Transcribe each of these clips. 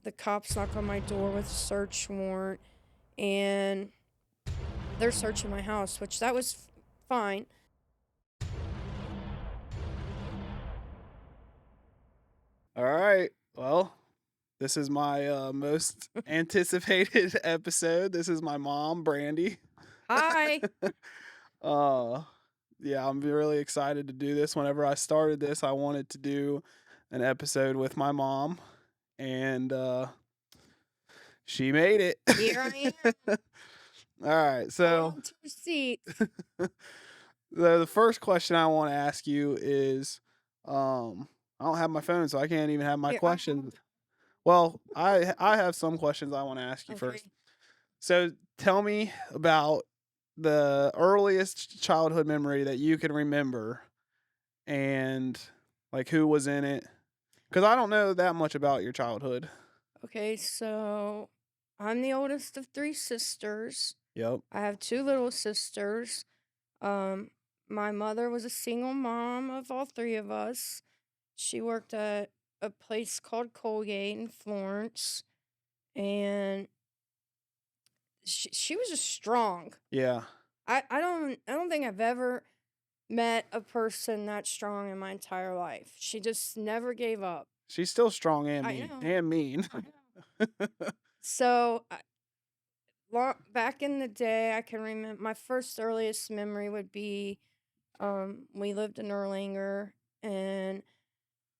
the cops knock on my door with a search warrant, and they're searching my house, which that was fine. All right. Well, this is my most anticipated episode. This is my mom, Brandy. Hi. uh yeah, I'm really excited to do this. Whenever I started this, I wanted to do an episode with my mom, and she made it. Here I am. All right. Hold So on to your seat. the first question I want to ask you is I don't have my phone, so I can't even have my Here, questions. Well, I have some questions I want to ask you first. okay. So tell me about the earliest childhood memory that you can remember, and like who was in it. Because I don't know that much about your childhood. Okay, so I'm the oldest of three sisters. Yep. I have two little sisters. Um, my mother was a single mom of all three of us. She worked at a place called Colgate in Florence, and she was just strong. Yeah. I don't think I've ever met a person that strong in my entire life. She just never gave up. She's still strong and I mean. know. And mean. I know. So back in the day, I can remember my first earliest memory would be we lived in Erlanger, and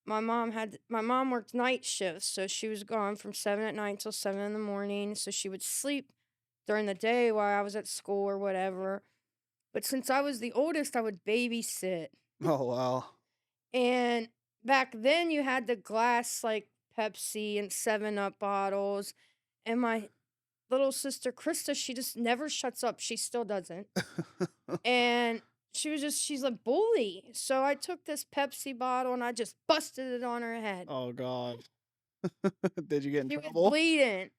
my mom worked night shifts, so she was gone from 7 at night till 7 in the morning. So she would sleep during the day while I was at school or whatever. But since I was the oldest, I would babysit. Oh wow. And back then you had the glass like Pepsi and 7 Up bottles. And my little sister Krista, she just never shuts up. She still doesn't. And she's a bully. So I took this Pepsi bottle and I just busted it on her head. Oh god. Did you get in She was trouble? bleeding.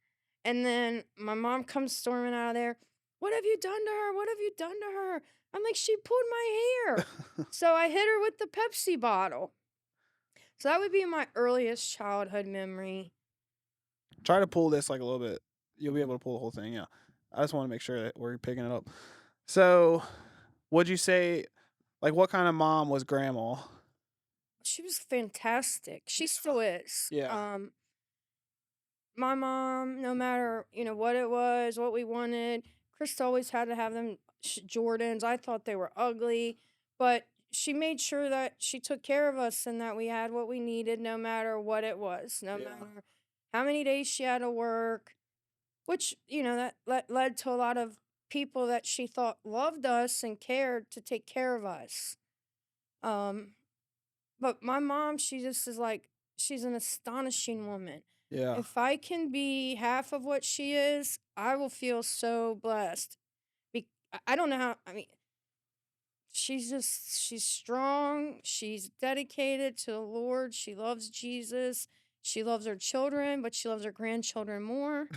And then my mom comes storming out of there. What have you done to her? What have you done to her? I'm like, she pulled my hair. So I hit her with the Pepsi bottle. So that would be my earliest childhood memory. Try to pull this like a little bit. You'll be able to pull the whole thing. Yeah. I just want to make sure that we're picking it up. So, would you say, like, what kind of mom was grandma? She was fantastic. She still is. Yeah. My mom, no matter, what it was, what we wanted, Chris always had to have them Jordans. I thought they were ugly, but she made sure that she took care of us and that we had what we needed no matter what it was, no Yeah. matter how many days she had to work, which, that led to a lot of people that she thought loved us and cared to take care of us. Um, but my mom, she just is like, she's an astonishing woman. Yeah. If I can be half of what she is, I will feel so blessed. I don't know how, I mean, she's strong. She's dedicated to the Lord. She loves Jesus. She loves her children, but she loves her grandchildren more.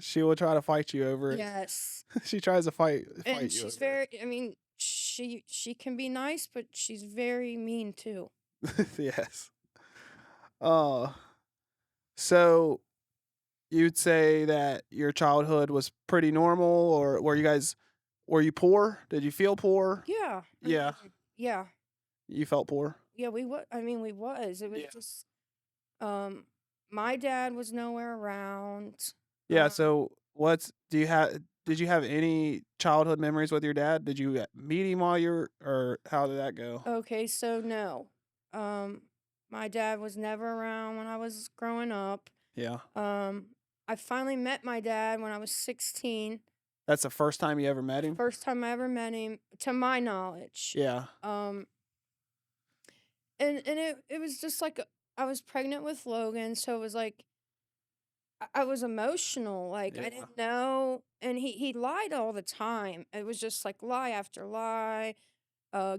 She will try to fight you over it. Yes. She tries to fight And you she's over very, I mean, she can be nice, but she's very mean too. it. Yes. Uh, so you'd say that your childhood was pretty normal, or were you poor? Did you feel poor? Yeah. Yeah. Yeah. You felt poor? Yeah, we was. I mean, we was. It was Yeah. just, my dad was nowhere around. Yeah, Um, so did you have any childhood memories with your dad? Did you meet him while or how did that go? okay, so no. Um, my dad was never around when I was growing up. Yeah. I finally met my dad when I was 16. That's the first time you ever met him? First time I ever met him, to my knowledge. Yeah. And it was just like I was pregnant with Logan, so it was like I was emotional. Like I Yeah. didn't know, and he lied all the time. It was just like lie after lie,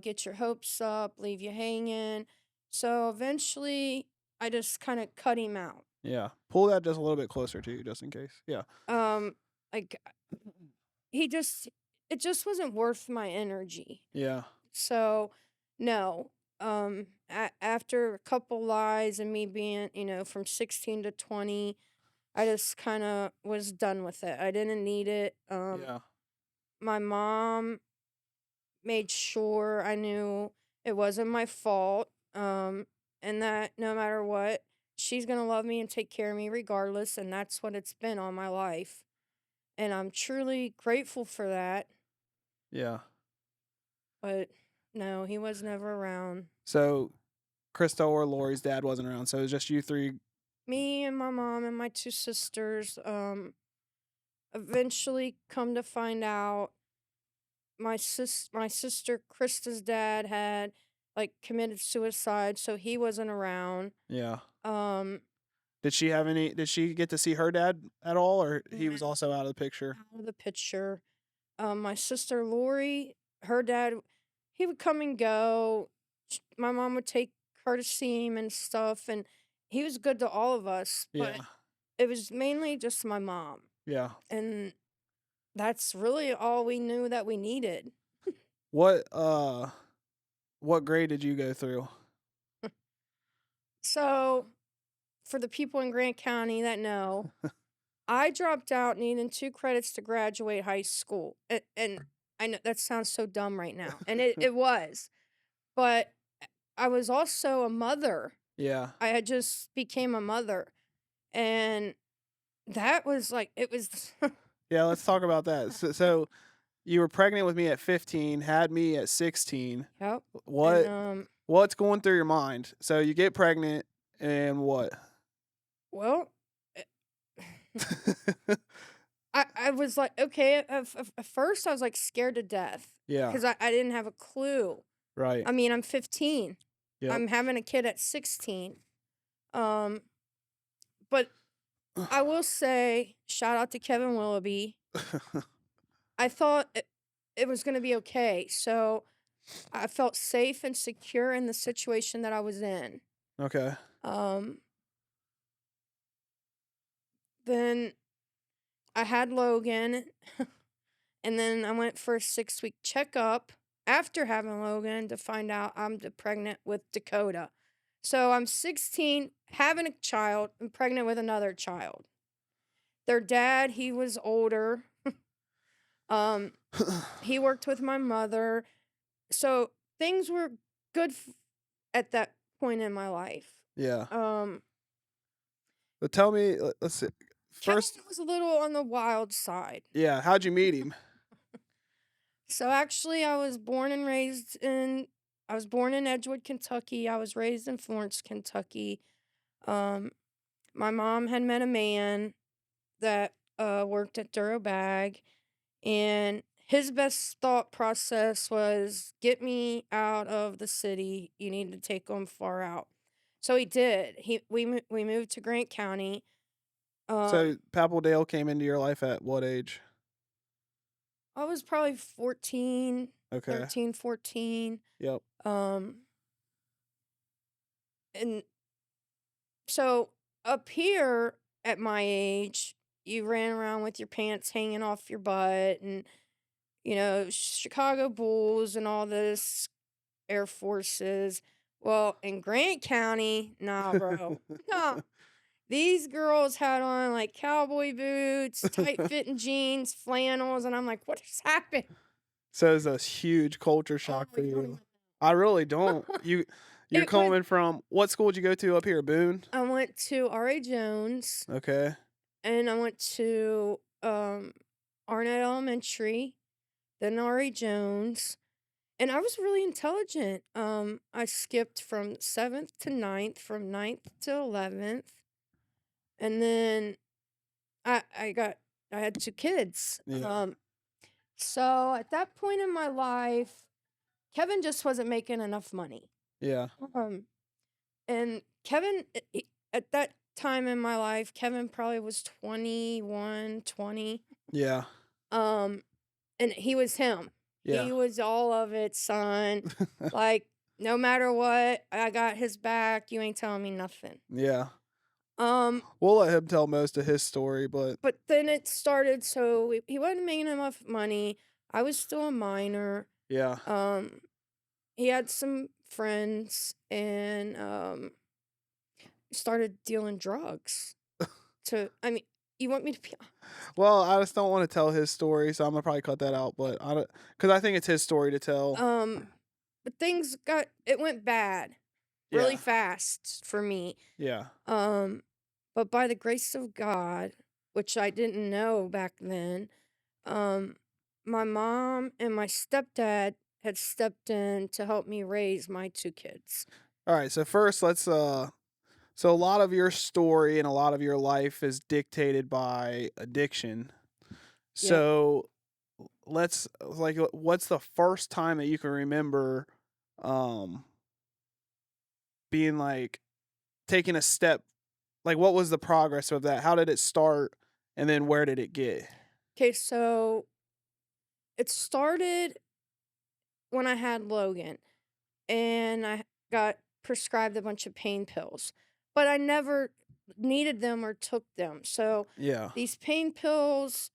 get your hopes up, leave you hanging. So eventually, I just kind of cut him out. Yeah. Pull that just a little bit closer to you just in case. Yeah. Like he just it just wasn't worth my energy. Yeah. So no. after a couple lies and me being, from 16 to 20, I just kind of was done with it. I didn't need it. Yeah. My mom made sure I knew it wasn't my fault. And that no matter what, she's gonna love me and take care of me regardless, and that's what it's been all my life. And I'm truly grateful for that. Yeah. But no, he was never around. So Crystal or Lori's dad wasn't around, so it was just you three. Me and my mom and my two sisters, eventually come to find out my sister Krista's dad had like committed suicide, so he wasn't around. Yeah. Um Did she get to see her dad at all, or he was no, also out of the picture? out of the picture. My sister Lori, her dad, he would come and go. My mom would take her to see him and stuff, and he was good to all of us, but Yeah. it was mainly just my mom. Yeah. And that's really all we knew that we needed. What what grade did you go through? So, for the people in Grant County that know, I dropped out needing 2 credits to graduate high school. And I know that sounds so dumb right now, and it was. But I was also a mother. Yeah. I had just became a mother, and that was like it was Yeah, let's talk about that. So you were pregnant with me at 15, had me at 16. Yep. What And what's going through your mind? So you get pregnant and what? well, I was like, okay, at first I was like scared to death Yeah. because I didn't have a clue. Right. I mean, I'm 15. Yep. I'm having a kid at 16. Um, but I will say, shout out to Kevin Willoughby. I thought it was going to be okay. So I felt safe and secure in the situation that I was in. Okay. Um, then I had Logan, and then I went for a 6-week checkup after having Logan to find out I'm pregnant with Dakota. So I'm 16, having a child, and pregnant with another child. Their dad, he was older. He worked with my mother. So things were good at that point in my life. Yeah. Um, But tell me, let's see. First, Kevin was a little on the wild side. yeah, how'd you meet him? So actually, I was born in Edgewood, Kentucky. I was raised in Florence, Kentucky. Um, my mom had met a man that worked at Durobag, and his best thought process was get me out of the city. You need to take them far out. So he did. We moved to Grant County. So Papaldale came into your life at what age? I was probably 14, Okay. 13, 14. Yep. And so up here at my age, you ran around with your pants hanging off your butt and, Chicago Bulls and all this Air Forces. Well, in Grant County, nah, bro. No. These girls had on like cowboy boots, tight fitting jeans, flannels, and I'm like, what has happened? So it's a huge culture shock for you don't you. even- I really don't. You're It was- coming from what school did you go to up here? Boone? I went to R.A. Jones, Okay. and I went to Arnett Elementary, then R.A. Jones, and I was really intelligent. I skipped from 7th to 9th, from 9th to 11th, and then I had 2 kids. Yeah. So at that point in my life, Kevin just wasn't making enough money. Yeah. And Kevin, at that time in my life, Kevin probably was 21, 20. Yeah. And he was him. Yeah. He was all of it, son. Like, no matter what, I got his back. You ain't telling me nothing. Yeah. Um, We'll let him tell most of his story, but but then it started, so he wasn't making enough money. I was still a minor. yeah. He had some friends and started dealing drugs. To I mean, you want me to be Well, I just don't want to tell his story, so I'm gonna probably cut that out. But I don't, because I think it's his story to tell. but it went bad really Yeah, fast for me. yeah, Um, but by the grace of God, which I didn't know back then, um, my mom and my stepdad had stepped in to help me raise my two kids. All right, so first so a lot of your story and a lot of your life is dictated by addiction. Yep. So let's like what's the first time that you can remember um being like taking a step, like what was the progress of that? How did it start and then where did it get? Okay, so it started when I had Logan and I got prescribed a bunch of pain pills, but I never needed them or took them. So Yeah. these pain pills,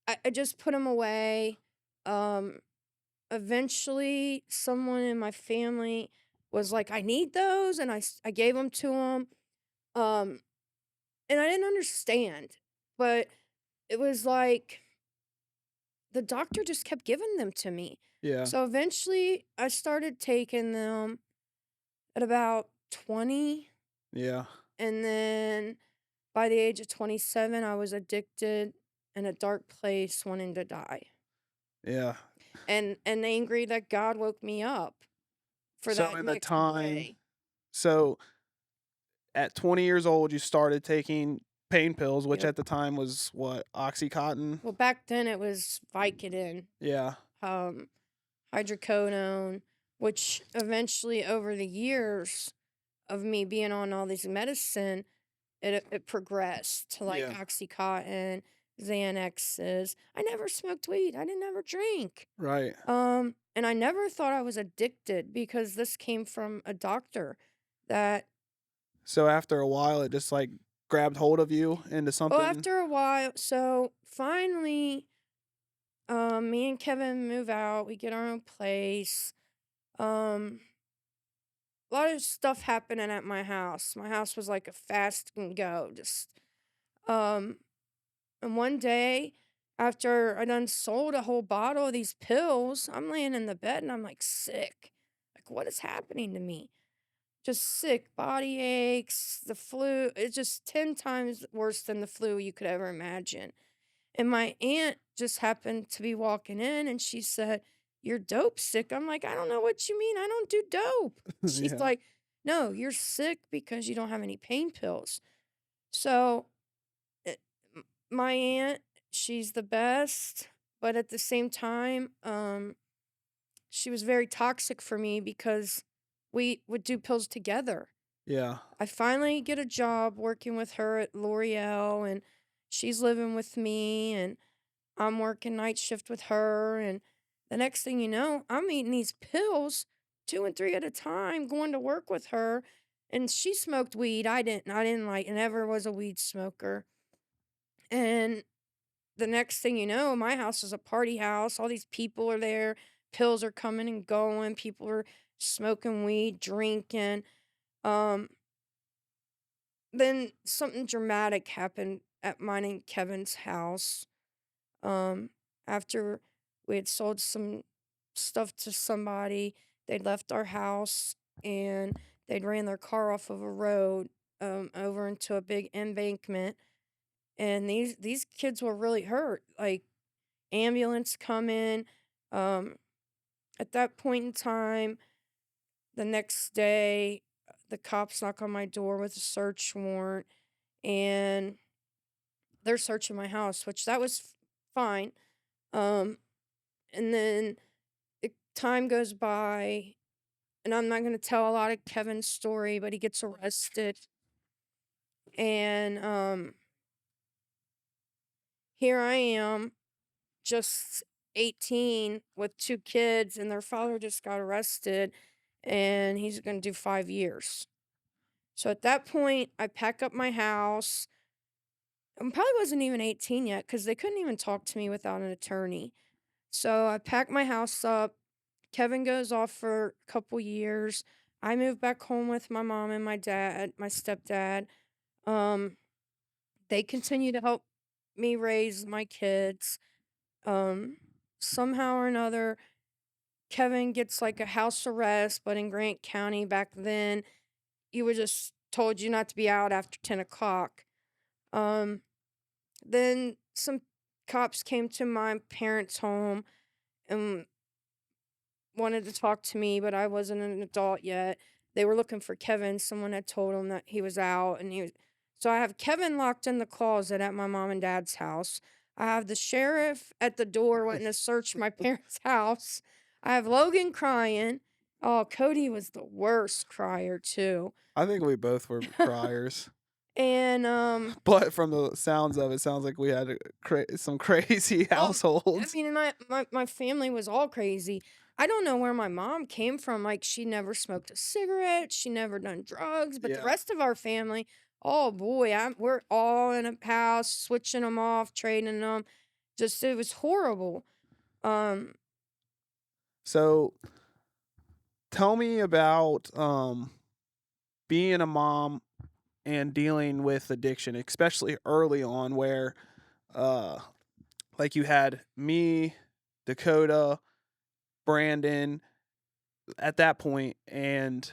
I just put them away. Um, Eventually, someone in my family was like, "I need those," and I gave them to him. Um, and I didn't understand, but it was like the doctor just kept giving them to me. Yeah. So eventually, I started taking them at about 20, Yeah. and then by the age of 27, I was addicted in a dark place, wanting to die, Yeah. and angry that God woke me up for So that in the next time day. so at 20 years old you started taking pain pills, which Yep. at the time was what, Oxycontin? Well, back then it was Vicodin, Yeah. um, hydrocodone, which eventually over the years of me being on all these medicine, it progressed to like Yeah. Oxycontin, Xanaxes. I never smoked weed. I didn't ever drink. Right. And I never thought I was addicted because this came from a doctor that, So after a while it just like grabbed hold of you into well, something. after a while, so finally, me and Kevin move out. We get our own place. Um, a lot of stuff happening at my house. My house was like a fast and go, just um and one day after I done sold a whole bottle of these pills, I'm laying in the bed and I'm like sick. Like what is happening to me? Just sick, body aches, the flu. It's just 10 times worse than the flu you could ever imagine. And my aunt just happened to be walking in and she said, "You're dope sick." I'm like, "I don't know what you mean. I don't do dope." She's Yeah. like, "No, you're sick because you don't have any pain pills." So, eh, my aunt, she's the best, but at the same time, she was very toxic for me because we would do pills together. Yeah. I finally get a job working with her at L'Oreal and she's living with me and I'm working night shift with her, and the next thing you know, I'm eating these pills 2 and 3 at a time, going to work with her, and she smoked weed, I didn't. I didn't like never was a weed smoker, and the next thing you know, my house is a party house, all these people are there, pills are coming and going, people are smoking weed, drinking, um, then something dramatic happened at mine and Kevin's house. Um, After we had sold some stuff to somebody, they'd left our house and they'd ran their car off of a road over into a big embankment. And these kids were really hurt. Like ambulance come in. Um, at that point in time, the next day, the cops knock on my door with a search warrant, and they're searching my house, which that was fine. Um, and then time goes by, and I'm not gonna tell a lot of Kevin's story, but he gets arrested, and, here I am, just 18 with 2 kids, and their father just got arrested, and he's gonna do 5 years. So at that point, I pack up my house. I probably wasn't even 18 yet, cause they couldn't even talk to me without an attorney. So I packed my house up, Kevin goes off for a couple years. I move back home with my mom and my dad, my stepdad. Um, they continue to help me raise my kids. Um, Somehow or another, Kevin gets like a house arrest, but in Grant County back then, you were just told you not to be out after 10 o'clock. Um, then some cops came to my parents' home and wanted to talk to me, but I wasn't an adult yet. They were looking for Kevin. Someone had told him that he was out, and he was. So I have Kevin locked in the closet at my mom and dad's house. I have the sheriff at the door wanting to search my parents' house. I have Logan crying. Oh, Cody was the worst crier too. I think we both were criers. And But from the sounds of it, sounds like we had some crazy I households. mean, my family was all crazy. I don't know where my mom came from. Like, she never smoked a cigarette. She never done drugs. But the Yeah. rest of our family, oh boy, we're all in a house, switching them off, trading them. Just, it was horrible. So tell me about being a mom and dealing with addiction, especially early on, where like you had me, Dakota, Brandon at that point, and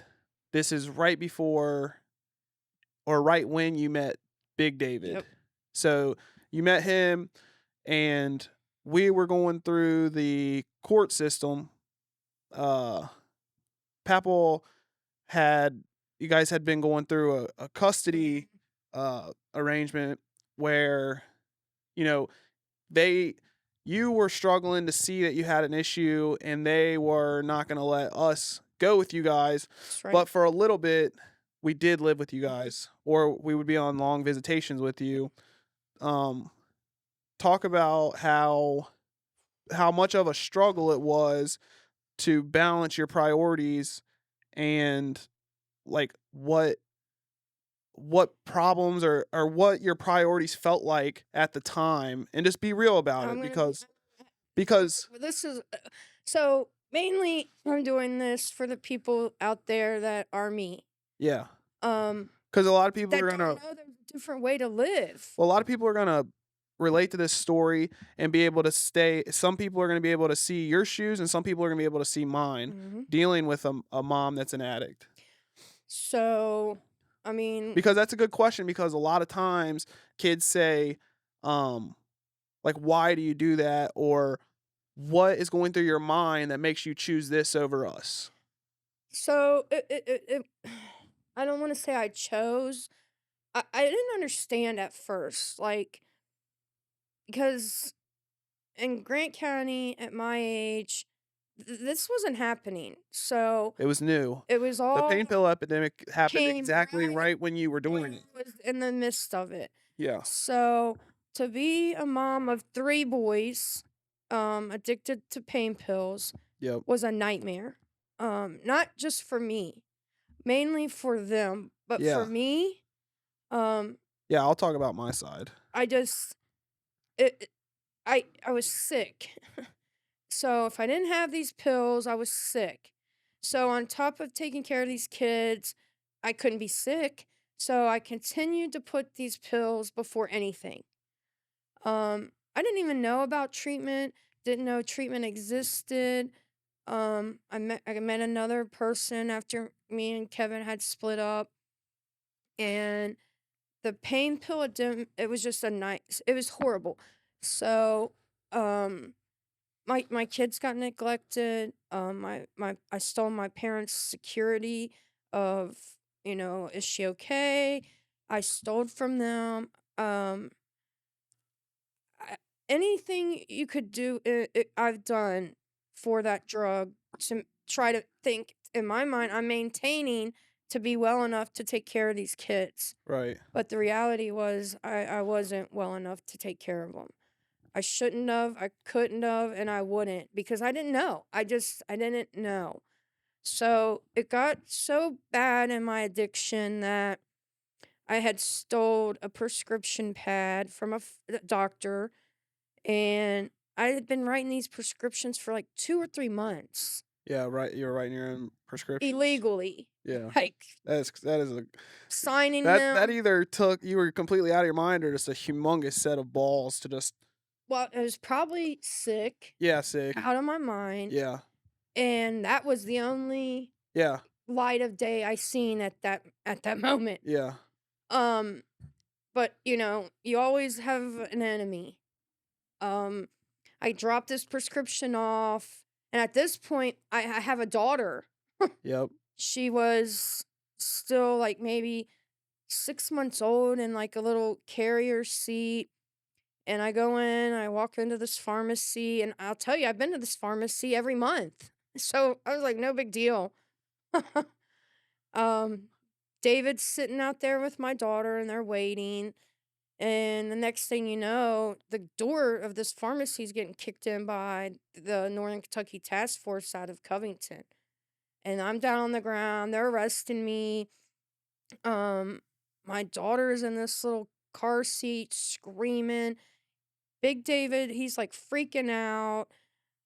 this is right before or right when you met Big David. Yep. So you met him, and we were going through the court system. Papel you guys had been going through a custody arrangement where, you know, you were struggling to see that you had an issue, and they were not going to let us go with you guys. That's right. But for a little bit, we did live with you guys, or we would be on long visitations with you. Talk about how much of a struggle it was to balance your priorities, and like what problems or what your priorities felt like at the time, and just be real about I'm it, gonna because this is so mainly I'm doing this for the people out there that are me. yeah, Um, because a lot of people that are don't gonna know there's a different way to live. well, a lot of people are gonna relate to this story and be able to some people are going to be able to see your shoes, and some people are going to be able to see mine, Mhm. dealing with a mom that's an addict. So, I mean, Because that's a good question, because a lot of times kids say, like, why do you do that? Or what is going through your mind that makes you choose this over us? so I don't want to say I chose. I didn't understand at first, like, because in Grant County at my age, this wasn't happening. So It was new. it was The all pain pill epidemic happened came exactly right when you were when doing it. I was in the midst of it. Yeah. So to be a mom of 3 boys, addicted to pain pills, Yep. was a nightmare. Not just for me, mainly for them, but Yeah. for me, Yeah, I'll talk about my side. I just it, I was sick. So if I didn't have these pills, I was sick. So on top of taking care of these kids, I couldn't be sick. So I continued to put these pills before anything. I didn't even know about treatment, didn't know treatment existed. I met another person after me and Kevin had split up, and the pain pill it was just it was horrible. So, my kids got neglected. I stole my parents' security of, is she okay? I stole from them. I, Anything you could do, I've done for that drug to try to think. In my mind, I'm maintaining to be well enough to take care of these kids. Right. But the reality was, I wasn't well enough to take care of them. I shouldn't have, I couldn't have, and I wouldn't because I didn't know. I didn't know. So it got so bad in my addiction that I had stole a prescription pad from a doctor, and I had been writing these prescriptions for like 2 or 3 months. Yeah, right. You're writing your own prescriptions. illegally, Yeah, like that is a signing that them. either took you were completely out of your mind or just a humongous set of balls to just Well, I was probably sick, yeah sick. out of my mind, Yeah, and that was the only yeah, light of day I seen at that moment. yeah, Um, but you always have an enemy. Um, I dropped this prescription off, and at this point, I have a daughter. yep, She was still like maybe 6 months old in like a little carrier seat. And I go in, I walk into this pharmacy, and I'll tell you, I've been to this pharmacy every month. So I was like, no big deal. um, David's sitting out there with my daughter, and they're waiting. And the next thing you know, the door of this pharmacy is getting kicked in by the Northern Kentucky Task Force out of Covington. And I'm down on the ground. They're arresting me. Um, my daughter's in this little car seat screaming. Big David, he's like freaking out.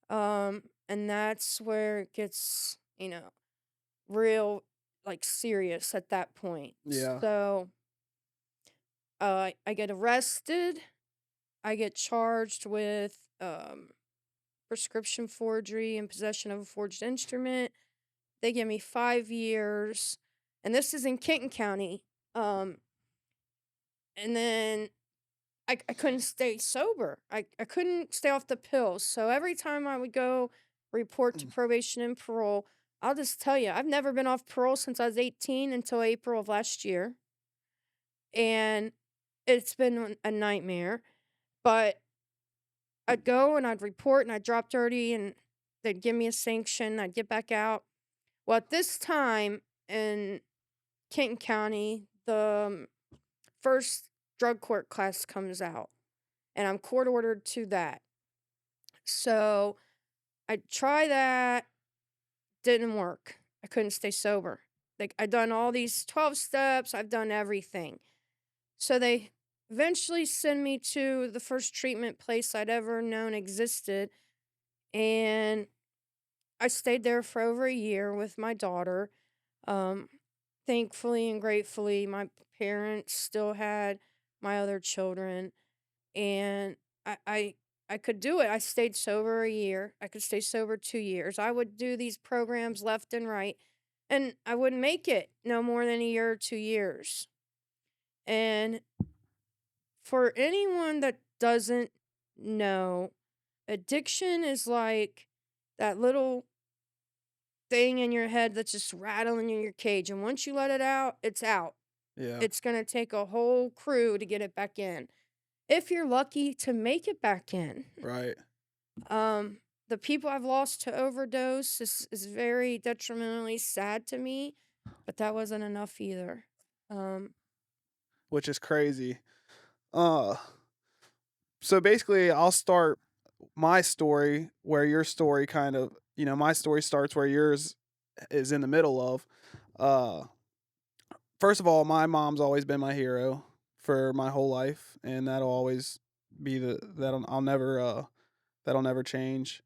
And that's where it gets, real like serious at that point. yeah. So, I get arrested. I get charged with prescription forgery and possession of a forged instrument. They give me 5 years, and this is in Kenton County. Um, and then I couldn't stay sober. I couldn't stay off the pills. So every time I would go report to probation and parole, I'll just tell you, I've never been off parole since I was 18 until April of last year. And it's been a nightmare. But I'd go and I'd report and I'd drop dirty and they'd give me a sanction. I'd get back out. Well, at this time in Kenton County, the first drug court class comes out, and I'm court ordered to that. So I try that, didn't work. I couldn't stay sober. Like I'd done all these 12 steps, I've done everything. So they eventually send me to the first treatment place I'd ever known existed, and I stayed there for over a year with my daughter. Um, Thankfully and gratefully, my parents still had my other children, and I could do it. I stayed sober a year. I could stay sober 2 years. I would do these programs left and right, and I wouldn't make it no more than a year or 2 years. And for anyone that doesn't know, addiction is like that little thing in your head that's just rattling in your cage. And once you let it out, it's out. Yeah. It's going to take a whole crew to get it back in. If you're lucky to make it back in. Right. The people I've lost to overdose is very detrimentally sad to me, but that wasn't enough either. Which is crazy. Uh so basically I'll start my story where your story kind of, my story starts where yours is in the middle of. Uh First of all, my mom's always been my hero for my whole life, and that'll always be that'll never change.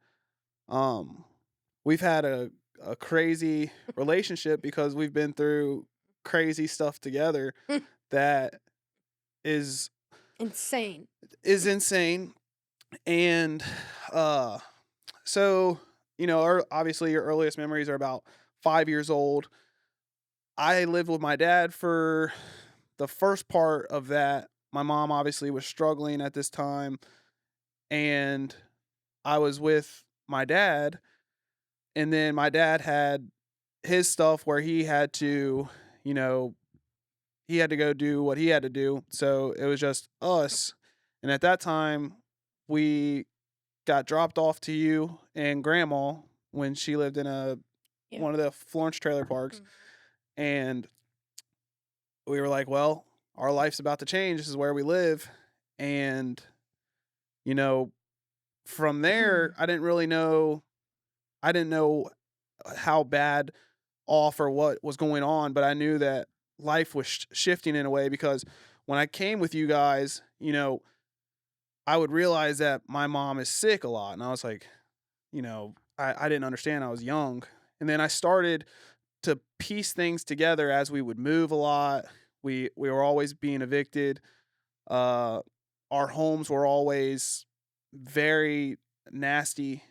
Um we've had a crazy relationship because we've been through crazy stuff together that is Insane. is insane. And uh so obviously your earliest memories are about 5 years old. I lived with my dad for the first part of that. My mom obviously was struggling at this time, and I was with my dad, and then my dad had his stuff where you know he had to go do what he had to do. So it was just us. And at that time, we got dropped off to you and grandma when she lived in Yeah. one of the Florence trailer parks. Mhm. And we were like, well, our life's about to change. This is where we live. And, you know, from there, I didn't know how bad off or what was going on, but I knew that life was shifting in a way because when I came with you guys, I would realize that my mom is sick a lot. And I was like, I didn't understand. I was young. And then I started to piece things together as we would move a lot. We were always being evicted. Uh, our homes were always very nasty.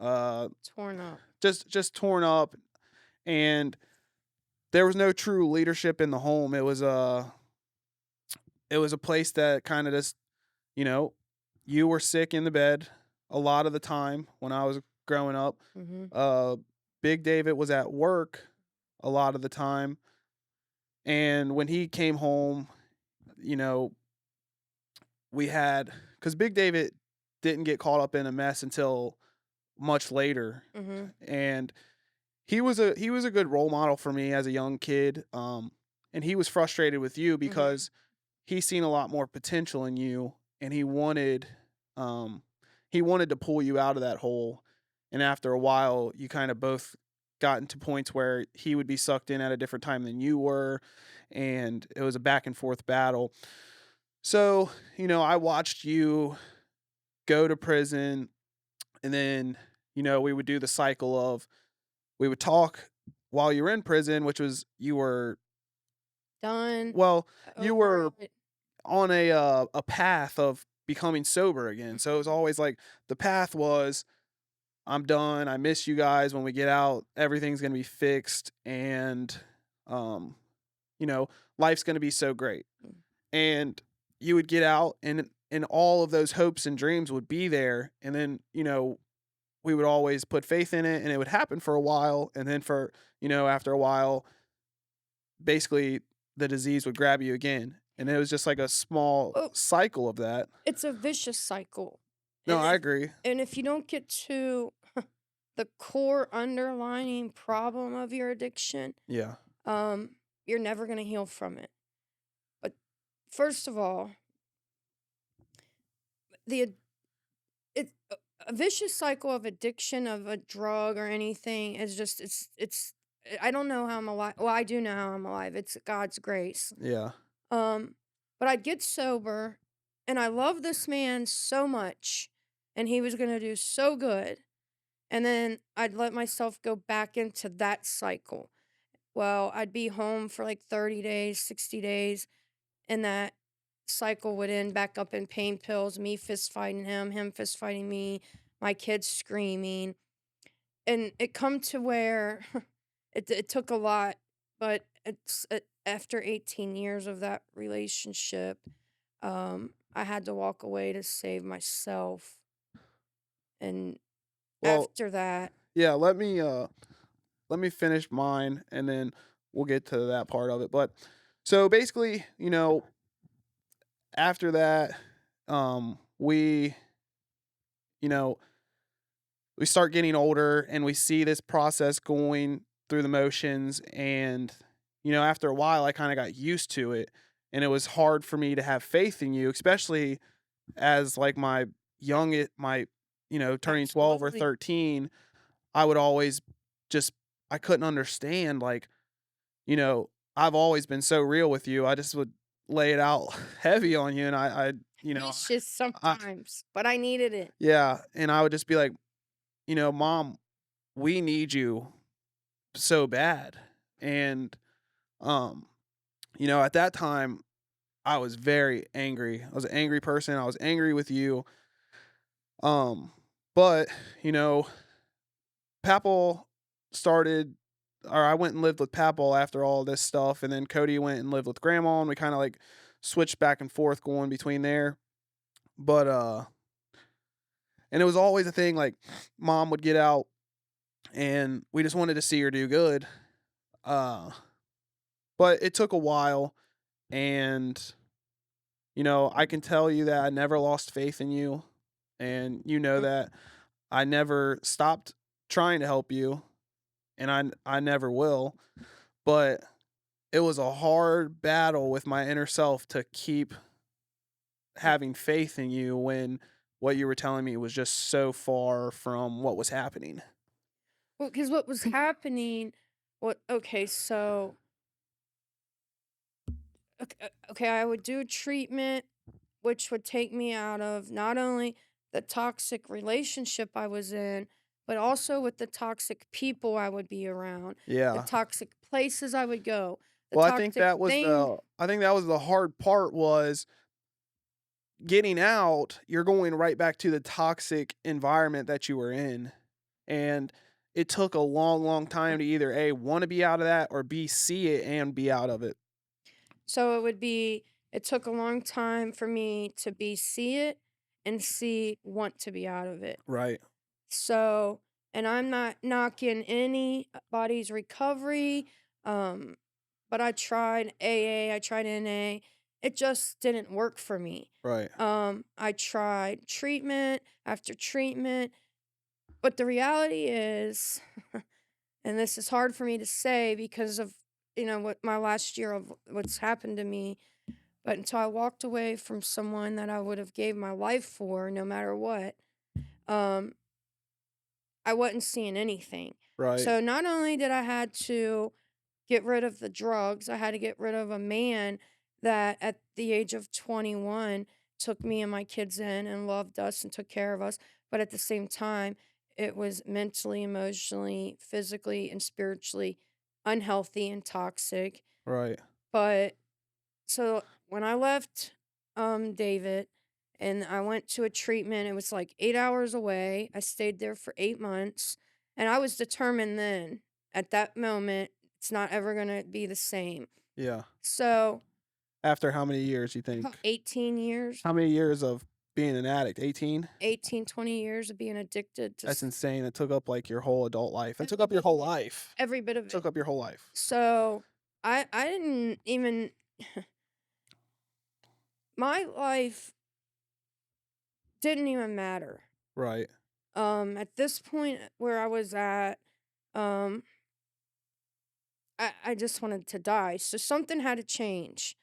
Uh, Torn up. just torn up, and there was no true leadership in the home. It was a place that kind of just, you know, you were sick in the bed a lot of the time when I was growing up. Mm-hmm. Uh, Big David was at work a lot of the time, and when he came home, you know, we had because Big David didn't get caught up in a mess until much later, Mm-hmm. and he was a good role model for me as a young kid. And he was frustrated with you Mm-hmm. because he seen a lot more potential in you, and um, he wanted to pull you out of that hole. And after a while, you kind of both got into points where he would be sucked in at a different time than you were, and it was a back and forth battle. So, I watched you go to prison, and then, we would do the cycle of we would talk while you were in prison, which was Done. well, you Over were it. on a path of becoming sober again. So it was always like the path was I'm done. I miss you guys. When we get out, everything's gonna be fixed, and um, you know, life's gonna be so great. Mm. And you would get out, and all of those hopes and dreams would be there, and then we would always put faith in it, and it would happen for a while, and then after a while, basically the disease would grab you again, and it was just like a small Well, cycle of that. it's a vicious cycle. No, And I if agree. and if you don't get to the core underlying problem of your addiction, Yeah. um, you're never gonna heal from it. But first of all, the ad- it a vicious cycle of addiction of a drug or anything is just I don't know how I'm alive. Well, I do know how I'm alive. It's God's grace. Yeah. Um, but I'd get sober, and I love this man so much, and he was gonna do so good, and then I'd let myself go back into that cycle. Well, I'd be home for like 30 days, 60 days, and that cycle would end back up in pain pills, me fist fighting him fist fighting me, my kids screaming. And it come to where it took a lot, but after 18 years of that relationship, I had to walk away to save myself. And Well, after that, yeah, let me finish mine, and then we'll get to that part of it. But so basically, after that, we, you know, we start getting older, and we see this process going through the motions, and after a while I kind of got used to it, and it was hard for me to have faith in you, especially as like my turning 12 or absolutely. 13. I would always just I couldn't understand, like, you know, I've always been so real with you. I just would lay it out heavy on you, and Vicious I sometimes, but I needed it. yeah, and I would just be like, "Mom, we need you so bad." And um, at that time I was very angry. I was an angry person. I was angry with you. Um, but, you know, Papal started or I went and lived with Papal after all this stuff, and then Cody went and lived with Grandma, and we kind of like switched back and forth going between there. But and it was always a thing, like Mom would get out, and we just wanted to see her do good. Uh, but it took a while, and I can tell you that I never lost faith in you, and Mm. that I never stopped trying to help you, and I never will. But it was a hard battle with my inner self to keep having faith in you when what you were telling me was just so far from what was happening. Well, because what was happening, okay, so, okay, I would do treatment, which would take me out of not only the toxic relationship I was in, but also with the toxic people I would be around, the Yeah. toxic places I would go, the Well, toxic thing. I think that was the hard part was getting out, you're going right back to the toxic environment that you were in. And it took a long, long time to either A, want to be out of that or B, see it and be out of it. So it took a long time for me to see it and want to be out of it. Right. So, and I'm not knocking anybody's recovery, um, but I tried AA, I tried NA. It just didn't work for me. Right. I tried treatment after treatment, but the reality is, and this is hard for me to say because of what my last year of what's happened to me, but until I walked away from someone that I would have gave my life for no matter what, um, I wasn't seeing anything. Right. So not only did I had to get rid of the drugs, I had to get rid of a man that at the age of 21 took me and my kids in and loved us and took care of us. But at the same time, it was mentally, emotionally, physically, and spiritually unhealthy and toxic. Right. But so when I left David and I went to a treatment, it was like 8 hours away. I stayed there for 8 months. And I was determined then, at that moment, it's not ever going to be the same. Yeah. So, After how many years you think? 18 years, How many years of being an addict? 18? 18, 20 years of being addicted to That's insane. It took up like your whole adult life. It took up your whole life. every bit of It it. took up your whole life. So, I didn't even, my life didn't even matter. Right. At this point where I was at, um, I just wanted to die. So something had to change.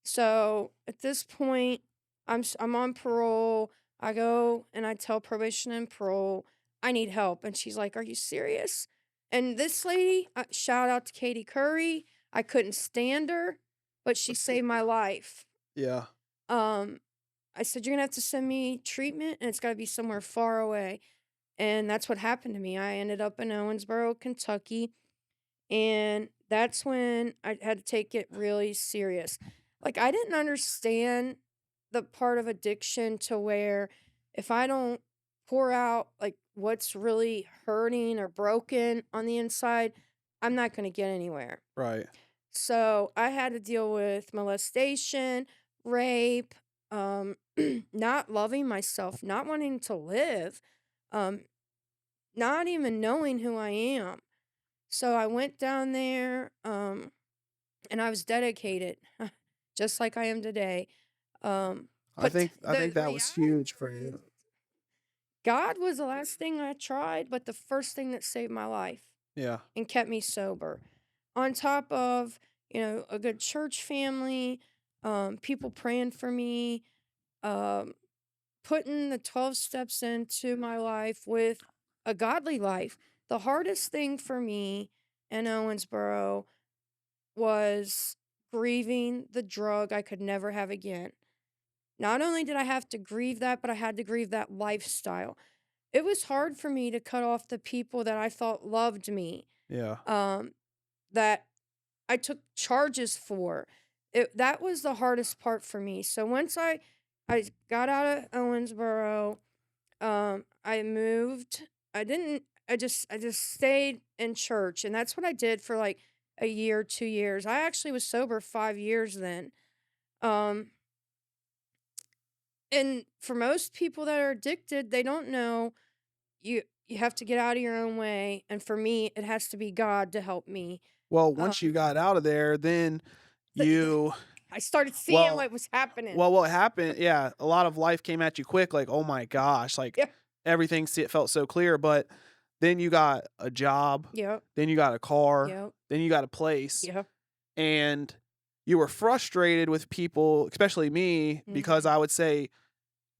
So at this point, I'm on parole. I go and I tell probation and parole, I need help. And she's like, "Are you serious?" And this lady, shout out to Katie Curry. I couldn't stand her, but she saved my life. Yeah. Um, I said, "You're gonna have to send me treatment, and it's got to be somewhere far away." And that's what happened to me. I ended up in Owensboro, Kentucky, and that's when I had to take it really serious. Like, I didn't understand the part of addiction to where if I don't pour out like what's really hurting or broken on the inside, I'm not going to get anywhere. Right. So I had to deal with molestation, rape, um, not loving myself, not wanting to live, um, not even knowing who I am. So I went down there, and I was dedicated, just like I am today. I But think the that was huge for reality you. is, God was the last thing I tried, but the first thing that saved my life Yeah. and kept me sober. On top of, a good church family, people praying for me, um, putting the 12 steps into my life with a godly life. The hardest thing for me in Owensboro was grieving the drug I could never have again. Not only did I have to grieve that, but I had to grieve that lifestyle. It was hard for me to cut off the people that I thought loved me, Yeah. that I took charges for. That was the hardest part for me. So once I got out of Owensboro, I moved. I just stayed in church, and that's what I did for like a year, 2 years. I actually was sober 5 years then. Um, and for most people that are addicted, they don't know you have to get out of your own way. And for me, it has to be God to help me. Well, Um, once you got out of there, then th- you I started seeing well what was happening. well what happened, yeah, a lot of life came at you quick, like, oh my gosh, like Yeah. everything felt so clear, but then you got a job, Yep. then you got a car, Yep. then you got a place, Yep. and you were frustrated with people, especially me, because Mhm. I would say,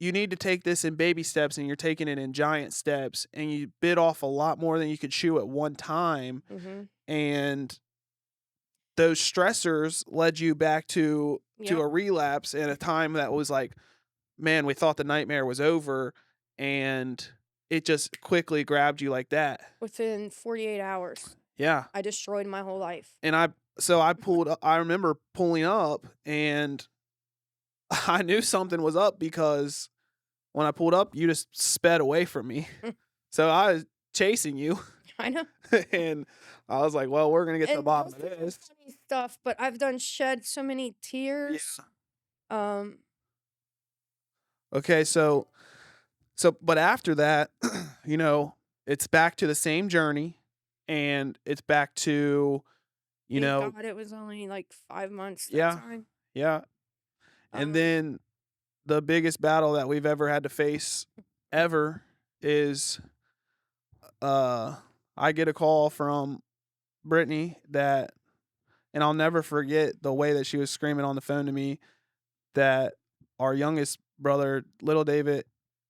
you need to take this in baby steps and you're taking it in giant steps and you bit off a lot more than you could chew at one time. Mhm. And those stressors led you back to Yep. a relapse at a time that was like, man, we thought the nightmare was over. And it just quickly grabbed you like that. Within 48 hours, Yeah. I destroyed my whole life. And I pulled up, I remember pulling up and I knew something was up because when I pulled up, you just sped away from me. So I was chasing you I know. and I was like, well, we're going to get to the And bottom most of of it's this. funny stuff, but I've done shed so many Yeah. tears. Um, Okay. But after that, you know, it's back to the same journey and it's back to, you thank know, God it was only like 5 months that yeah, time. yeah. And Um, then the biggest battle that we've ever had to face ever is uh I get a call from Brittany that, and I'll never forget the way that she was screaming on the phone to me that our youngest brother, little David,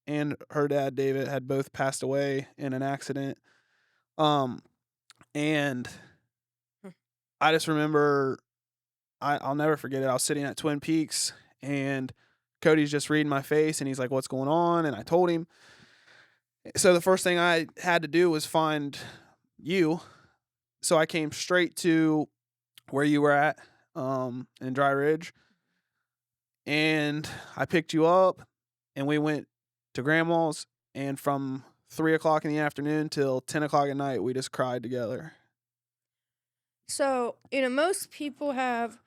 and her dad David had both passed away in an accident. Um and hmm, I just remember I'll never forget it. I was sitting at Twin Peaks and Cody's just reading my face and he's like, "What's going on?" And I told him. So the first thing I had to do was find you. So I came straight to where you were at in Dry Ridge and I picked you up and we went to grandma's and from 3 o'clock in the afternoon till 10 o'clock at night we just cried together. so, most people have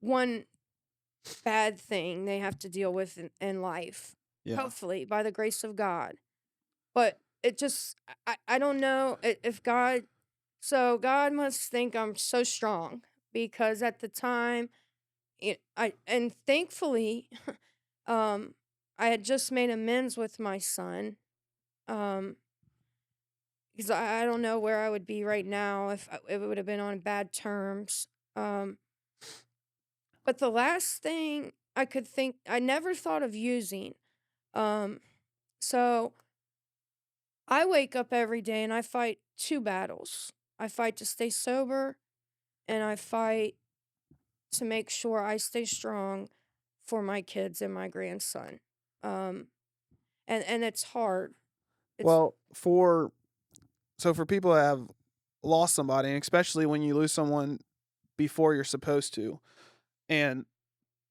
one bad thing they have to deal with in life, Yeah. hopefully, by the grace of God. But it just, I don't know if God, so God must think I'm so strong because at the time, and thankfully, um, I had just made amends with my son. Um, because I don't know where I would be right now if it would have been on bad terms. Um, but the last thing I could think, I never thought of using. Um, so I wake up every day and I fight two battles. I fight to stay sober and I fight to make sure I stay strong for my kids and my grandson. Um, and it's hard. It's Well, for people that have lost somebody, and especially when you lose someone before you're supposed to, and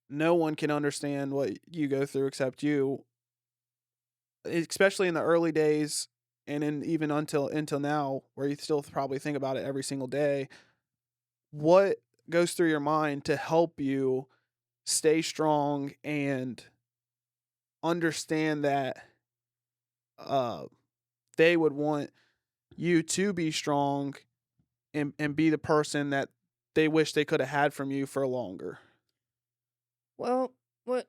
no one can understand what you go through except you, especially in the early days and in even until now where you still probably think about it every single day. What goes through your mind to help you stay strong and understand that uh they would want you to be strong and be the person that they wish they could have had from you for longer. well, what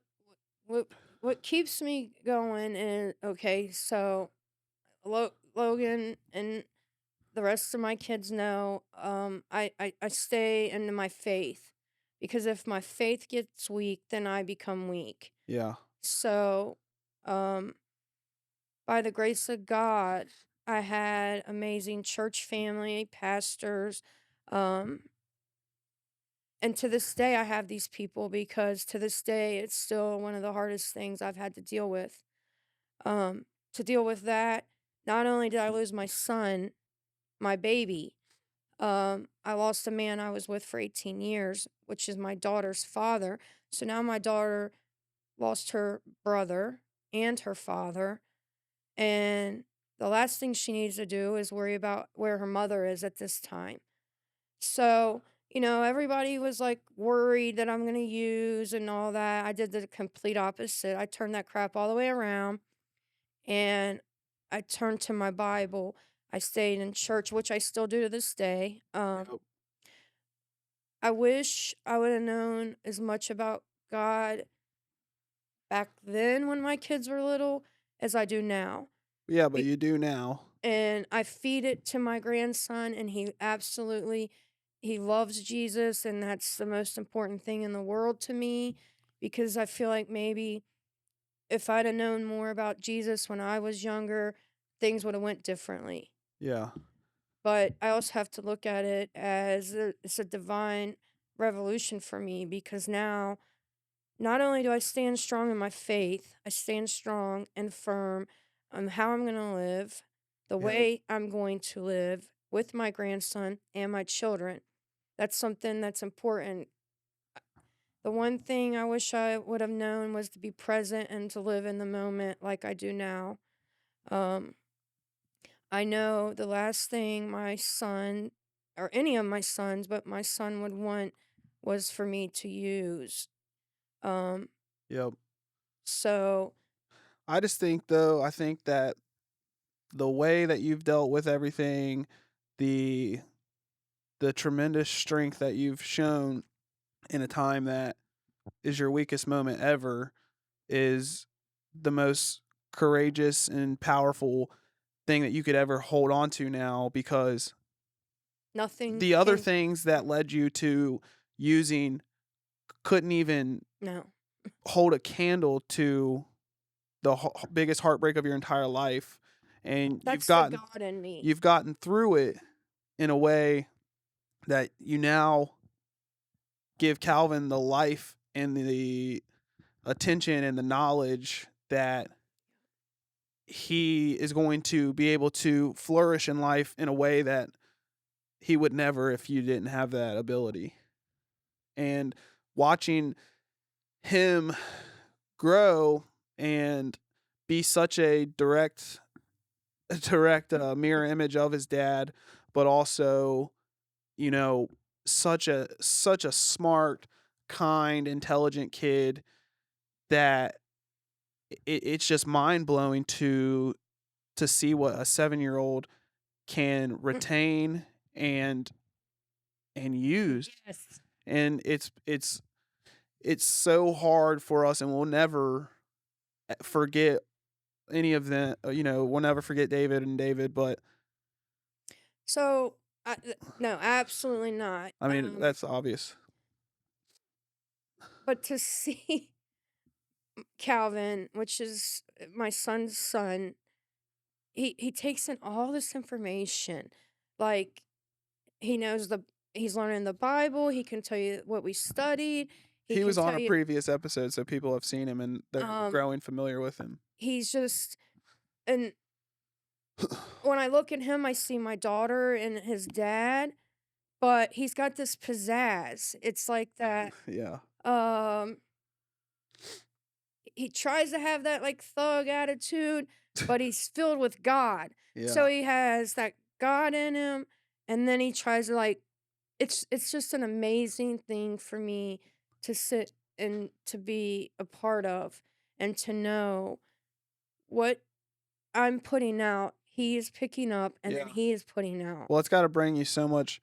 what what keeps me going is okay. So Logan and the rest of my kids know. I stay into my faith because if my faith gets weak, then I become weak. Yeah. So, um, by the grace of God, I had amazing church family, pastors, um, and to this day, I have these people because to this day, it's still one of the hardest things I've had to deal with. To deal with that, not only did I lose my son, my baby, I lost a man I was with for 18 years, which is my daughter's father. So now my daughter lost her brother and her father. And the last thing she needs to do is worry about where her mother is at this time. So, everybody was like worried that I'm going to use and all that. I did the complete opposite. I turned that crap all the way around and I turned to my Bible. I stayed in church, which I still do to this day. Yep. I wish I would have known as much about God back then when my kids were little as I do now. Yeah, but Be- you do now. and I feed it to my grandson and he loves Jesus and that's the most important thing in the world to me because I feel like maybe if I'd have known more about Jesus when I was younger, things would have went differently. Yeah. But I also have to look at it as it's a divine revolution for me because now not only do I stand strong in my faith, I stand strong and firm. how I'm going to live, the Yep. way I'm going to live with my grandson and my children. That's something that's important. The one thing I wish I would have known was to be present and to live in the moment like I do now. Um, I know the last thing my son, or any of my sons, but my son would want was for me to use. Um, Yep. so I just think though, I think that the way that you've dealt with everything, the the tremendous strength that you've shown in a time that is your weakest moment ever is the most courageous and powerful thing that you could ever hold on to now, because nothing the other can, things that led you to using couldn't even no, hold a candle to the biggest heartbreak of your entire life, and that's the God in me. you've gotten through it in a way that you now give Calvin the life and the attention and the knowledge that he is going to be able to flourish in life in a way that he would never if you didn't have that ability. And watching him grow and be such a direct mirror image of his dad, but also, you know, such a smart, kind, intelligent kid that it's just mind blowing to see what a 7-year-old can retain and use. Yes. And it's so hard for us, and we'll never forget any of them. We'll never forget David, but So, no, absolutely not. I mean, that's obvious. But to see Calvin, which is my son's son, he takes in all this information. Like he knows he's learning the Bible, he can tell you what we studied, he He can was on tell a you previous episode, so people have seen him and they're um growing familiar with him. he's just and when I look at him I see my daughter and his dad, but he's got this pizzazz. It's like that Yeah. um he tries to have that like thug attitude, but he's filled with God. So Yeah. he has that God in him, and then he tries to like it's just an amazing thing for me to sit and to be a part of and to know what I'm putting out, he is picking up and then Yeah. he is putting out. Well, it's got to bring you so much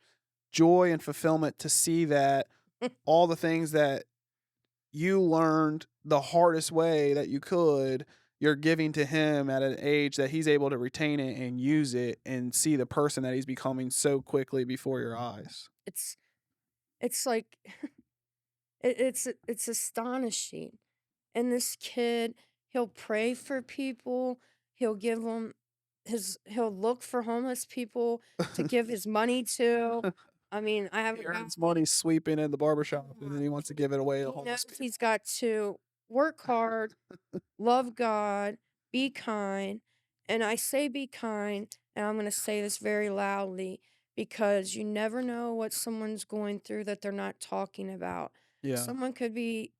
joy and fulfillment to see that all the things that you learned the hardest way that you could, you're giving to him at an age that he's able to retain it and use it and see the person that he's becoming so quickly before your eyes. It's it's like it's astonishing. And this kid, he'll pray for people. He'll give them he'll look for homeless people to give his money to. I mean, I have He a guy, earns money sweeping in the barbershop and then he wants to give it away to he homeless knows people. he's got to work hard, love God, be kind. And I say be kind, and I'm going to say this very loudly because you never know what someone's going through that they're not talking about. Yeah. Someone could be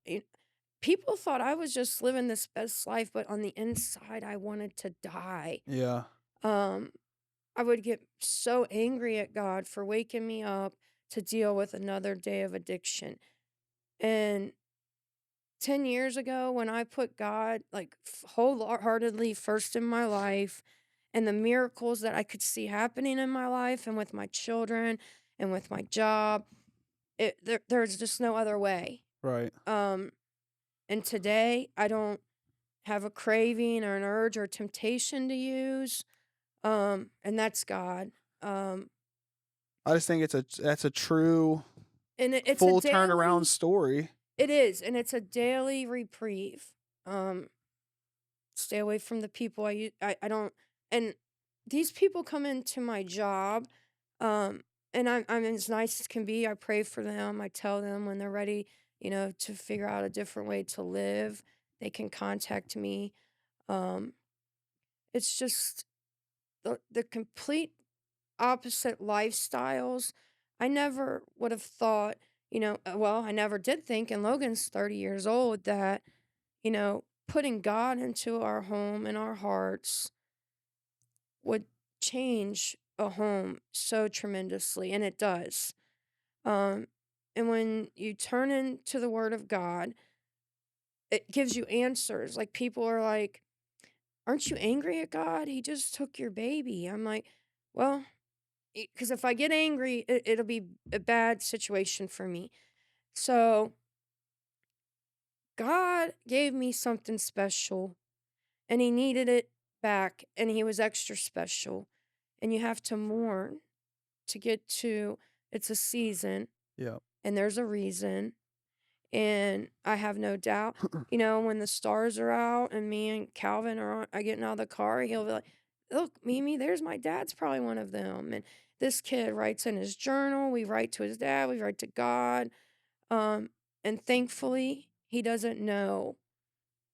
people thought I was just living this best life, but on the inside, I wanted to die. Yeah. Um, I would get so angry at God for waking me up to deal with another day of addiction. And 10 years ago, when I put God like wholeheartedly first in my life, and the miracles that I could see happening in my life and with my children and with my job, there's just no other way. Right. Um, and today, I don't have a craving or an urge or temptation to use. And that's God. Um, I just think that's a true and it's a full daily, turnaround story. it is, and it's a daily reprieve. Um, stay away from the people I don't, and these people come into my job, and I'm as nice as can be. I pray for them. I tell them when they're ready, to figure out a different way to live, they can contact me. Um, It's just the complete opposite lifestyles. I never would have thought, well, I never did think, and Logan's 30 years old, that, putting God into our home and our hearts would change a home so tremendously, and it does. Um, and when you turn into the Word of God, it gives you answers. Like, people are like, "Aren't you angry at God? He just took your baby." I'm like, well, because if I get angry, it'll be a bad situation for me. So God gave me something special, and He needed it back, and He was extra special. And you have to mourn to get to it's a season, Yeah. and there's a reason. And I have no doubt, when the stars are out and me and Calvin are getting out of the car, he'll be like, "Look, Mimi, there's my dad's probably one of them." And this kid writes in his journal. We write to his dad. We write to God. Um, and thankfully, he doesn't know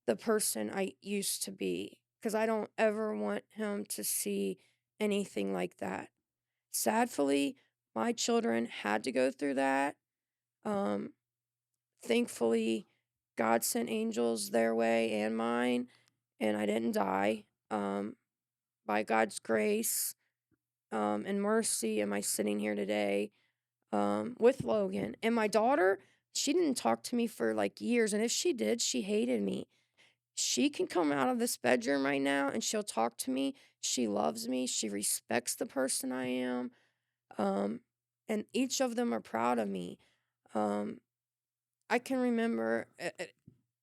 the person I used to be, because I don't ever want him to see anything like that. Sadly, my children had to go through that. Um, Thankfully, God sent angels their way and mine, and I didn't die. By God's grace, and mercy, am I sitting here today, with Logan. And my daughter, she didn't talk to me for like years, and if she did, she hated me. She can come out of this bedroom right now and she'll talk to me. She loves me. She respects the person I am. Um, and each of them are proud of me. Um, I can remember,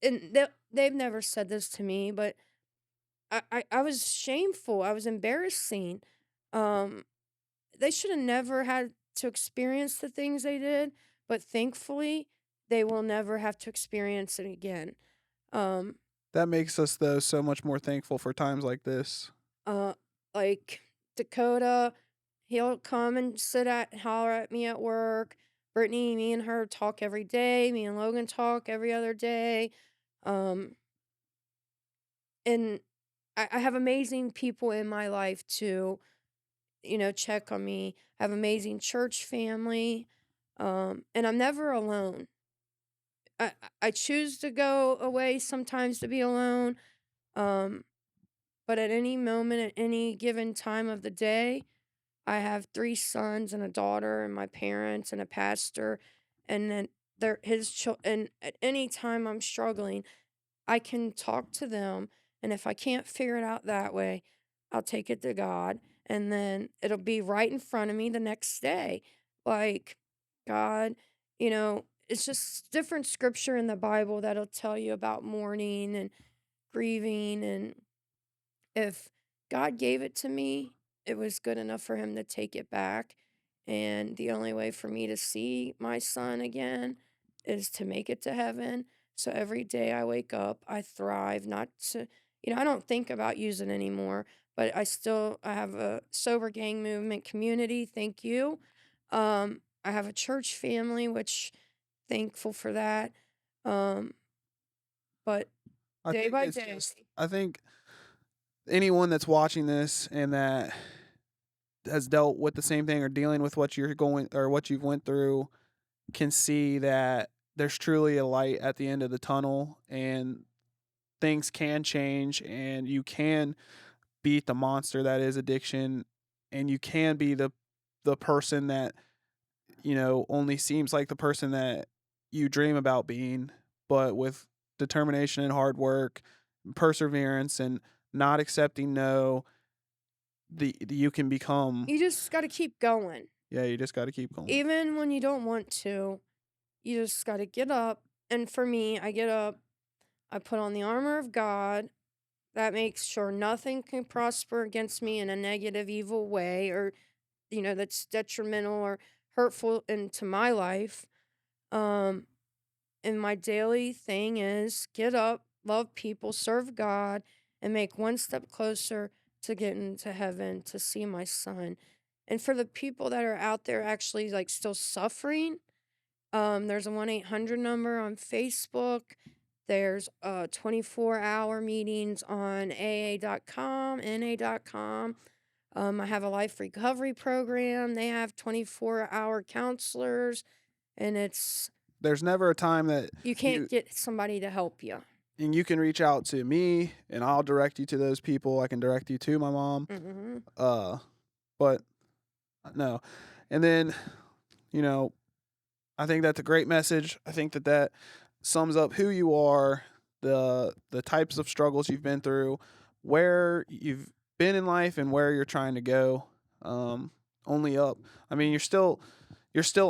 and they've never said this to me, but I was shameful. I was embarrassing. Um, they should have never had to experience the things they did, but thankfully, they will never have to experience it again. Um, That makes us, though, so much more thankful for times like this. uh, like Dakota, he'll come and holler at me at work. Brittany, me and her talk every day. Me and Logan talk every other day. Um, and I have amazing people in my life to, check on me. I have amazing church family. And I'm never alone. I choose to go away sometimes to be alone. Um, but at any moment, at any given time of the day, I have 3 sons and a daughter and my parents and a pastor, and then and at any time I'm struggling, I can talk to them, and if I can't figure it out that way, I'll take it to God, and then it'll be right in front of me the next day. Like, God, it's just different scripture in the Bible that'll tell you about mourning and grieving, and if God gave it to me, it was good enough for Him to take it back. And the only way for me to see my son again is to make it to heaven. So every day I wake up, I thrive not to, I don't think about using anymore, but I have a sober gang movement community. Thank you. I have a church family, which thankful for that. Um, but I day think by it's day, just, I think anyone that's watching this and that has dealt with the same thing or dealing with what you're going or what you've went through can see that there's truly a light at the end of the tunnel, and things can change, and you can beat the monster that is addiction, and you can be the person that only seems like the person that you dream about being, but with determination and hard work, perseverance, and not accepting no, you can become. you just got to keep going. Yeah, you just got to keep going. Even when you don't want to, you just got to get up. And for me, I get up, I put on the armor of God. That makes sure nothing can prosper against me in a negative, evil way, or, that's detrimental or hurtful into my life. Um, and my daily thing is get up, love people, serve God, and make one step closer to getting to heaven to see my son. And for the people that are out there actually still suffering, there's a 1-800 number on Facebook There's 24-hour meetings on AA.com, NA.com. I have a life recovery program. They have 24-hour counselors, and There's never a time that you can't get somebody to help you. and you can reach out to me and I'll direct you to those people. I can direct you to my mom. Mm-hmm. But no. And then, you know, I think that's a great message. I think that sums up who you are, the types of struggles you've been through, where you've been in life, and where you're trying to go. Only up. I mean, you're still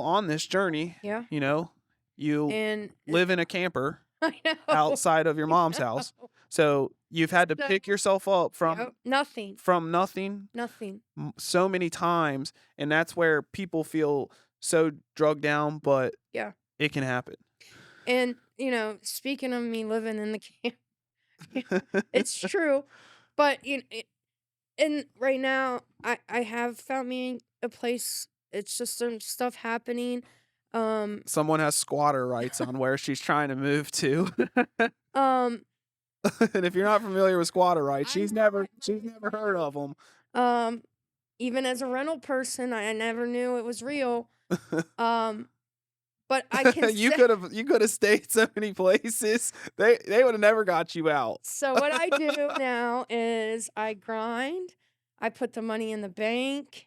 on this journey. Yeah. You know, you And live in a camper I know. outside of your mom's house, so you've had to So- pick yourself up Yep, nothing. from nothing so many times, and that's where people feel so drugged down, but Yeah. it can happen. And, speaking of me living in the camp, it's true. But, and right now, I have found me a place. It's just some stuff happening. Someone has squatter rights on where she's trying to move to. Um, And if you're not familiar with squatter rights, she's I'm never not heard of them. Even as a rental person, I never knew it was real. But I can you say, could have stayed so many places. They would have never got you out. so what I do now is I grind. I put the money in the bank,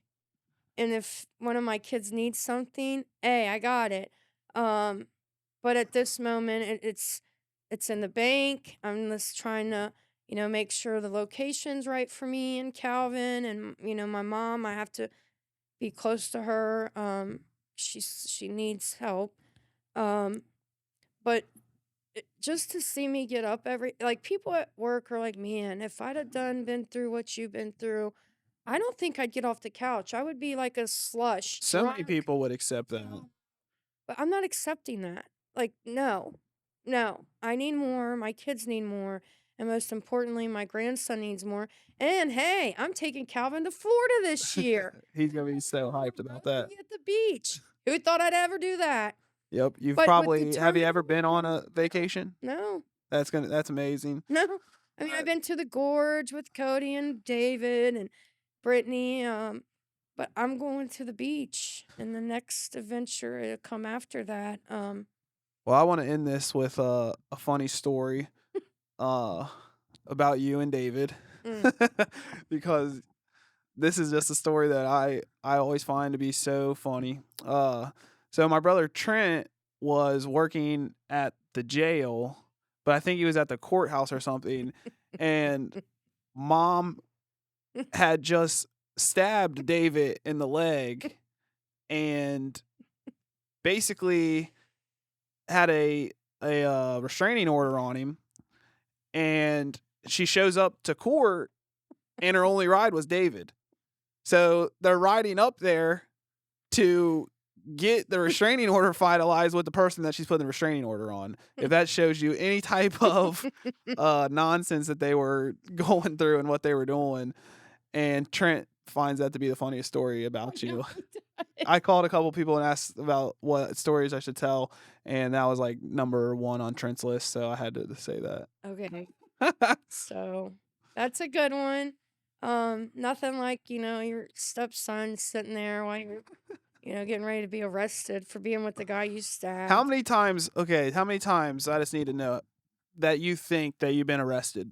and if one of my kids needs something, hey, I got it. But at this moment, it's in the bank. I'm just trying to, make sure the location's right for me and Calvin, and my mom. I have to be close to her. She needs help. But just to see me get up people at work are like, man, if I'd have been through what you've been through, I don't think I'd get off the couch. I would be like a slush. So many drunk. people would accept that. But I'm not accepting that. Like, no, I need more. My kids need more. And most importantly, my grandson needs more. And hey, I'm taking Calvin to Florida this year. He's gonna be so hyped about that. At the beach. Who thought I'd ever do that? Yep. You've But with probably the have you ever been on a vacation? No. That's amazing. No. I mean, I've been to the Gorge with Cody and David and Brittany. But I'm going to the beach, and the next adventure will come after that. Well, I want to end this with a funny story about you and David. Because this is just a story that I always find to be so funny. So my brother Trent was working at the jail, but I think he was at the courthouse or something, and Mom had just stabbed David in the leg and basically had a restraining order on him, and she shows up to court and her only ride was David. So they're riding up there to get the restraining order finalized with the person that she's putting the restraining order on. If that shows you any type of nonsense that they were going through and what they were doing. And Trent finds that to be the funniest story about you. I called a couple people and asked about what stories I should tell, and that was like number 1 on Trent's list, so I had to say that. Okay. So that's a good one. Nothing like, your stepson sitting there while you're, getting ready to be arrested for being with the guy you stabbed. How many times, I just need to know that you think that you've been arrested?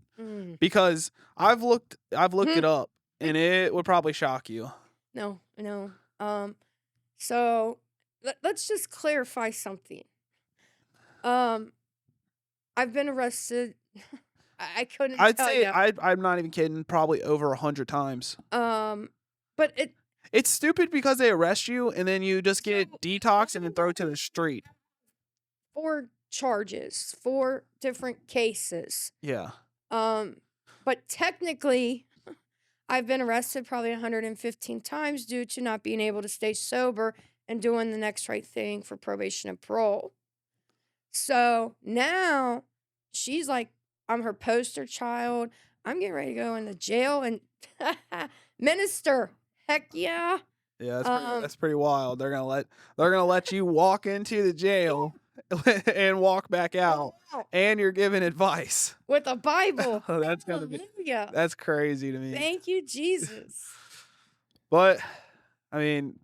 Because I've looked it up, and it would probably shock you. No. So let's just clarify something. I've been arrested. I couldn't I'd tell say you. I'm not even kidding, probably over 100 times. But It's stupid because they arrest you and then you just get detox and then throw to the street. 4 charges, 4 different cases. Yeah. But technically, I've been arrested probably 115 times due to not being able to stay sober and doing the next right thing for probation and parole. So now she's like, I'm her poster child. I'm getting ready to go into jail and minister. Heck yeah. Yeah, that's pretty wild. They're gonna let you walk into the jail and walk back out, Wow. and you're giving advice. With a Bible. Oh, that's gonna be Hallelujah. that's crazy to me. Thank you, Jesus. But I mean,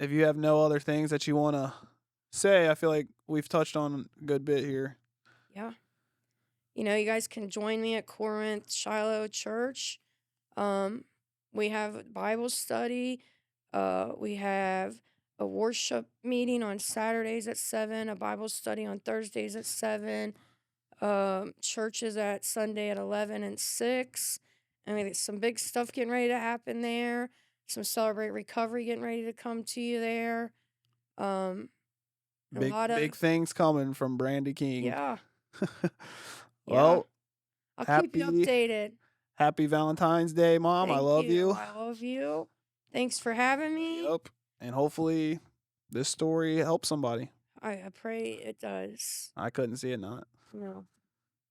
if you have no other things that you want to say, I feel like we've touched on a good bit here. Yeah. You know, you guys can join me at Corinth Shiloh Church. We have a Bible study. We have a worship meeting on Saturdays at 7, a Bible study on Thursdays at 7. Churches at Sunday at 11 and 6. I mean, there's some big stuff getting ready to happen there. Some Celebrate Recovery getting ready to come to you there. A Big lot big of, things coming from Brandy King. yeah, yeah. Well, I'll keep you happy updated. happy Valentine's Day, Mom. I Thank love you. I love you. Thanks for having me. Yep. And hopefully this story helps somebody. I pray it does. I couldn't see it not. No.